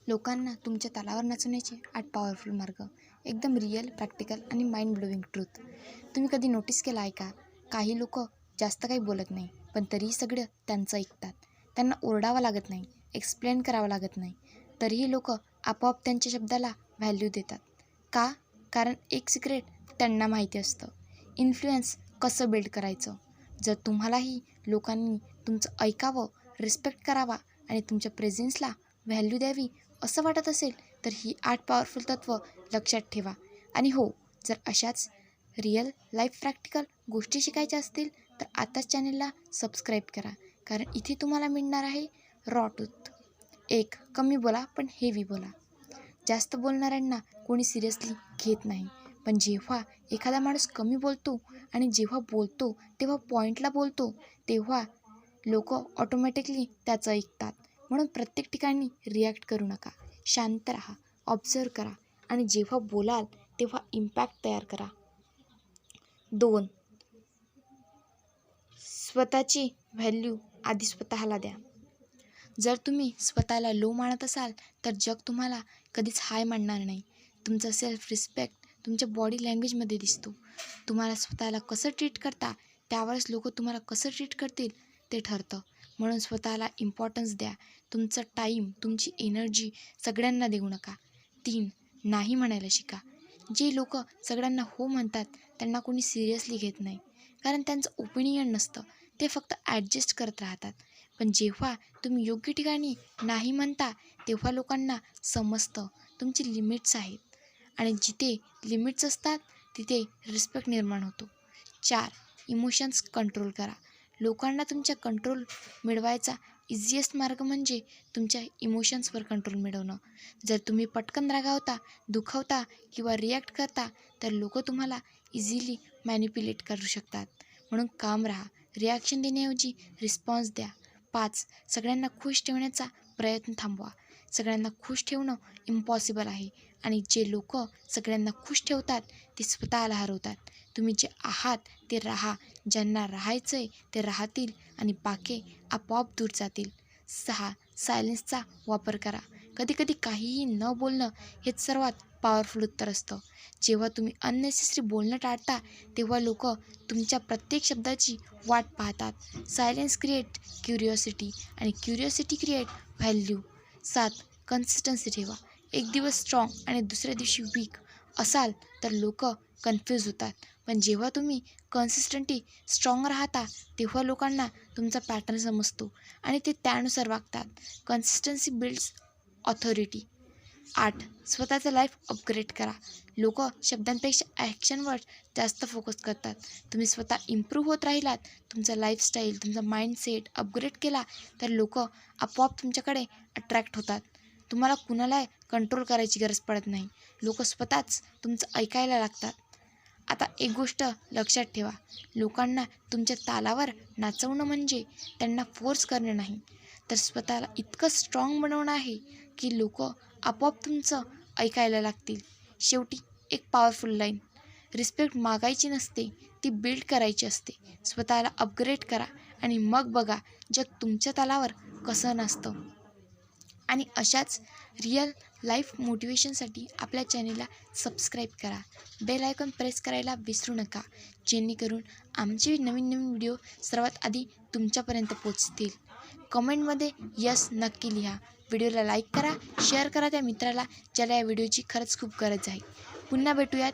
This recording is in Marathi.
लोकांना तुमच्या तालावर नाचवण्याचे 8 पॉवरफुल मार्ग. एकदम रिअल, प्रॅक्टिकल आणि माइंड ब्लोविंग ट्रूथ. तुम्ही कधी नोटीस केलं आहे का? काही लोक जास्त काही बोलत नाही, पण तरीही सगळं त्यांचं ऐकतात. त्यांना ओरडावं लागत नाही, एक्सप्लेन करावं लागत नाही, तरीही लोक आपोआप त्यांच्या शब्दाला व्हॅल्यू देतात. का? कारण एक सिक्रेट त्यांना माहिती असतं. इन्फ्लुएन्स कसं बिल्ड करायचं. जर तुम्हालाही लोकांनी तुमचं ऐकावं, रिस्पेक्ट करावा आणि तुमच्या प्रेझेन्सला व्हॅल्यू द्यावी असं वाटत असेल तर ही 8 पॉवरफुल तत्त्व लक्षात ठेवा. आणि हो, जर अशाच रिअल लाईफ प्रॅक्टिकल गोष्टी शिकायच्या असतील तर आताच चॅनलला सबस्क्राईब करा, कारण इथे तुम्हाला मिळणार आहे रॉ ट्रूथ. 1. कमी बोला पण हेवी बोला. जास्त बोलणाऱ्यांना कोणी सिरियसली घेत नाही, पण जेव्हा एखादा माणूस कमी बोलतो आणि जेव्हा बोलतो तेव्हा पॉईंटला बोलतो, तेव्हा लोक ऑटोमॅटिकली त्याचं ऐकतात. म्हणून प्रत्येक ठिकाणी रिॲक्ट करू नका. शांत राहा, ऑब्झर्व करा आणि जेव्हा बोलाल तेव्हा इम्पॅक्ट तयार करा. 2. स्वतःची व्हॅल्यू आधी स्वतःला द्या. जर तुम्ही स्वतःला लो मानत असाल तर जग तुम्हाला कधीच हाय मानणार नाही. तुमचा सेल्फ रिस्पेक्ट तुमच्या बॉडी लँग्वेजमध्ये दिसतो. तुम्हाला स्वतःला कसं ट्रीट करता त्यावरच लोक तुम्हाला कसं ट्रीट करतील ते ठरतं. म्हणून स्वतःला इम्पॉर्टन्स द्या. तुमचं टाईम, तुमची एनर्जी सगळ्यांना देऊ नका. 3. नाही म्हणायला शिका. जे लोक सगळ्यांना हो म्हणतात त्यांना कोणी सिरियसली घेत नाही, कारण त्यांचं ओपिनियन नसतं, ते फक्त ॲडजस्ट करत राहतात. पण जेव्हा तुम्ही योग्य ठिकाणी नाही म्हणता तेव्हा लोकांना समजतं तुमची लिमिट्स आहेत, आणि जिथे लिमिट्स असतात तिथे रिस्पेक्ट निर्माण होतो. 4. इमोशन्स कंट्रोल करा. लोकांना तुमच्या कंट्रोल मिळवायचा इझिएस्ट मार्ग म्हणजे तुमच्या इमोशन्सवर कंट्रोल मिळवणं. जर तुम्ही पटकन रागावता, दुखावता किंवा रिॲक्ट करता तर लोक तुम्हाला इझिली मॅनिप्युलेट करू शकतात. म्हणून काम राहा. रिॲक्शन देण्याऐवजी रिस्पॉन्स द्या. 5. सगळ्यांना खुश ठेवण्याचा प्रयत्न थांबवा. सगळ्यांना खुश ठेवणं इम्पॉसिबल आहे, आणि जे लोक सगळ्यांना खुश ठेवतात ते स्वतःला हरवतात. तुम्ही जे आहात ते राहा. ज्यांना राहायचं आहे ते राहतील आणि बाकी आपोआप दूर जातील. 6. सायलेन्सचा वापर करा. कधीकधी काहीही न बोलणं हेच सर्वात पॉवरफुल उत्तर असतं. जेव्हा तुम्ही अननेसेसरी बोलणं टाळता तेव्हा लोक तुमच्या प्रत्येक शब्दाची वाट पाहतात. सायलेन्स क्रिएट क्युरिओसिटी आणि क्युरिओसिटी क्रिएट व्हॅल्यू. 7. कन्सिस्टन्सी ठेवा. एक दिवस स्ट्रॉंग आणि दुसऱ्या दिवशी वीक असाल तर लोक कन्फ्यूज होतात, पण जेव्हा तुम्ही कन्सिस्टंटली स्ट्रॉंग राहता तेव्हा लोकांना तुमचा पॅटर्न समजतो आणि ते त्यानुसार वागतात. Consistency builds authority. 8. स्वतःचं लाईफ अपग्रेड करा. लोक शब्दांपेक्षा ॲक्शनवर जास्त फोकस करतात. तुम्ही स्वतः इम्प्रूव्ह होत राहिलात, तुमचा लाईफस्टाईल, तुमचा माइंडसेट अपग्रेड केला तर लोक आपोआप तुमच्याकडे अट्रॅक्ट होतात. तुम्हाला कुणाला कंट्रोल करायची गरज पडत नाही. लोक स्वतःच तुमचं ऐकायला लागतात. आता एक गोष्ट लक्षात ठेवा, लोकांना तुमच्या तालावर नाचवणं म्हणजे त्यांना फोर्स करणं नाही, तर स्वतःला इतकं स्ट्रॉंग बनवणं आहे की लोक आपोआप तुमचं ऐकायला लागतील. शेवटी एक पॉवरफुल लाईन, रिस्पेक्ट मागायची नसते, ती बिल्ड करायची असते. स्वतःला अपग्रेड करा आणि मग बघा जग तुमच्या तालावर कसं नाचतं. आणि अशाच रिअल लाईफ मोटिवेशनसाठी आपल्या चॅनेलला सबस्क्राईब करा. बेल आयकॉन प्रेस करायला विसरू नका, जेणेकरून आमचे नवीन नवीन व्हिडिओ सर्वात आधी तुमच्यापर्यंत पोचतील. कमेंटमध्ये यस नक्की लिहा. व्हिडिओला लाईक करा, शेअर करा त्या मित्राला ज्याला या व्हिडिओची खरंच खूप गरज आहे. पुन्हा भेटूयात